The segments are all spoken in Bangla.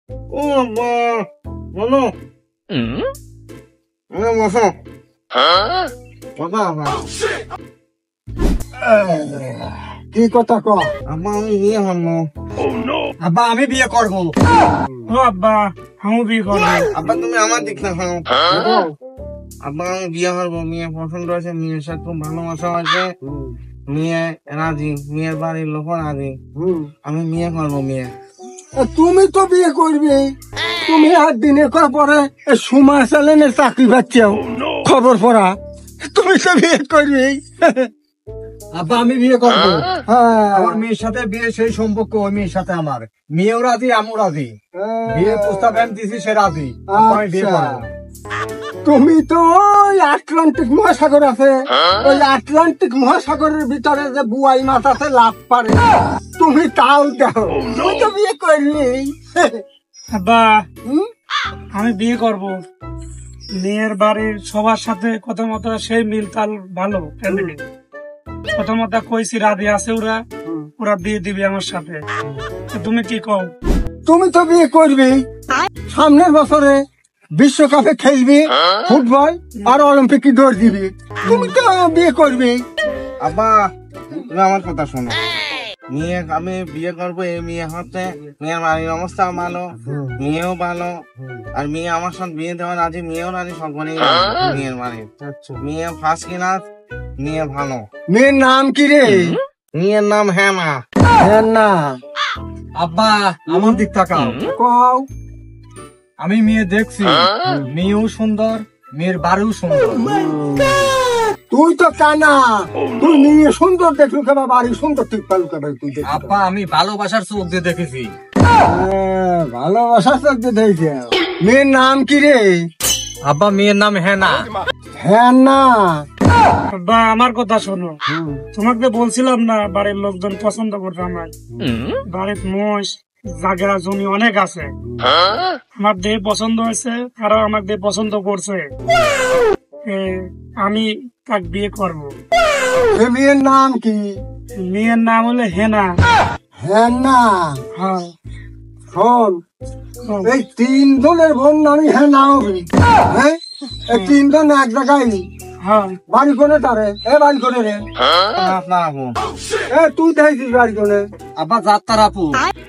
ও আব্বা বলো। বসো। কি কথা ক? আব্বা আমি বিয়ে হবো। আব্বা আমি বিয়ে করবো। ও আব্বা আমি বিয়ে করবো। আব্বা তুমি আমার দিক না খাও। আব্বা আমি বিয়ে করবো, মেয়ে পছন্দ আছে, মেয়ের সাথে খুব ভালোবাসা আছে, মেয়ে রাজি, মেয়ের বাড়ির লোক রাজি, আমি বিয়ে করবো মেয়ে। তুমি তো বিয়ে করবে, তুমি আর দিনে কর পরে সুমা চ্যানেলের চাকরি পাচ্ছেও খবর পড়া, তুমি তো বিয়ে করবে। আব্বা আমি বিয়ে করবো। আমার মেয়ের সাথে বিয়ে, সেই সম্পর্ক ওই মেয়ের সাথে আমার। মেয়েও রাজি আমিও রাজি, বিয়ে প্রস্তাব আমি দিছি, সে রাজি, আমি বিয়ে করবো। তুমি তো ওই আটলান্টিক মহাসাগর আছে, ওই আটলান্টিক মহাসাগরের ভিতরে যে বুয়াই মাছ আছে লাভ পারে, তুমি তাও দাও, তুমি তো বিয়ে করলি। আব্বা আমি বিয়ে করব, মেয়ের বাড়ির সবার সাথে কথা মতো সেই মিল তাল ভালো ফ্যামিলি, কথা মতো কইছি রাজি আছে, ওরা ওরা বিয়ে দিবে আমার সাথে। তুমি কি কও? তুমি তো বিয়ে করবি, সামনের বছরে বিশ্বকাপে খেলবি ফুটবল আর অলিম্পিকে দৌড় দিবি, তুমি তো বিয়ে করবি। আব্বা তুমি আমার কথা শোনো, মেয়ে আমি বিয়ে করবো, এই মেয়ে হচ্ছে, মেয়ের বাড়ির অবস্থা ভালো, মেয়েও ভালো, আর মেয়ে আমার সাথে বিয়ে দেওয়া রাজি, মেয়েও রাজি, সকলেই রাজি মেয়ের বাড়ি। মেয়ে ফার্স্ট ক্লাস, মেয়ে ভালো। মেয়ের নাম কি রে? মেয়ের নাম হেমা। না আব্বা আমার দিক তাকাও, কও। আমি মেয়ে দেখছি, মেয়েও সুন্দর, মেয়ের বাড়িও সুন্দর। তুই তো কানা, তুই নিয়ে সুন্দর দেখলু কেবা, বাড়ি সুন্দর ঠিক পালু কেবা তুই দেখলু। আব্বা আমি ভালোবাসার চোখ দিয়ে দেখেছি। ভালোবাসা চলতে দেখছে। মেয়ের নাম কি রে? আব্বা মেয়ের নাম হেনা। হ্যাঁ না আব্বা আমার কথা শোনো, তোমাকে বলছিলাম না বাড়ির লোকজন পছন্দ করছে আমার, বাড়ির মোষ জায়গা জমি অনেক আছে, আমার দেহ পছন্দ হয়েছে, তারাও আমার দেহ পছন্দ করছে, আমি তাক বিয়ে করব। মেয়ের নাম কি? মেয়ের নাম হলো হেনা। হ্যাঁ না হ্যাঁ শোন, এই তিনজনের বোন নামি হ্যাঁ না হবে, হ্যাঁ এই তিনজন এক জায়গায়। হ্যাঁ বাড়ি কোনে তারে? এ বাড়ি কোনে রে? আপনার আপু। এ তুই দেখছিস বাড়ি কোনে? আব্বা যাত্রার আপু।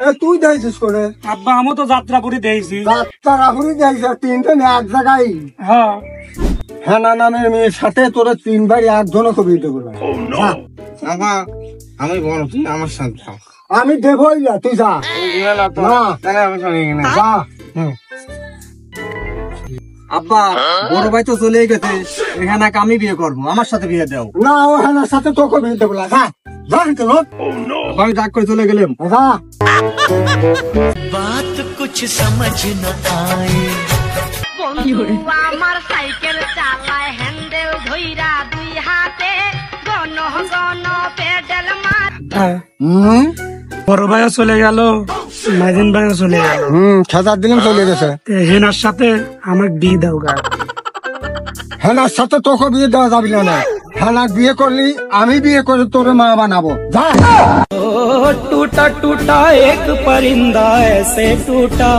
এ তুই দেখছিস কোনে? আব্বা আমি তো যাত্রা করে দিয়েছি। তাড়াহুড়ি দেখছিস, তিনজন এক জায়গায়। হ্যাঁ হেনা নামের মেয়ের সাথে তোরা তিনবার একজনও কবি দেবো না। আব্বা আমি বলো, তুমি আমার সাথে থাও। আমি দেবই না, তুই যা। তুমি দিবে না তো? না। তাহলে আমি চলে গেলাম। যা। আব্বা বড় ভাই তো চলে গেছে, হেনাকে আমি বিয়ে করবো, আমার সাথে বিয়ে দাও। না, ও হেনার সাথে তোকে বিয়ে দেবো না, যা। যা কিন্তু লোক। আমি রাগ করে চলে গেলাম। যা। बात कुछ समझ न आए। আমার সাইকেল চালায় হ্যান্ডেল ধইরা দুই হাতে, গন গন পেডেল মার। বড় ভাইও চলে গেল, মাইদিন ভাইও চলে গেল, খেতার দিলাম চলে গেছে। হেনার সাথে আমার বিয়ে দাও গা। হেনার সাথে তোকে বিয়ে দেওয়া যাবি না। হেনার বিয়ে করলি, আমি বিয়ে করে তোর মা বানাবো, যা। टूटा टूटा एक परिंदा ऐसे टूटा।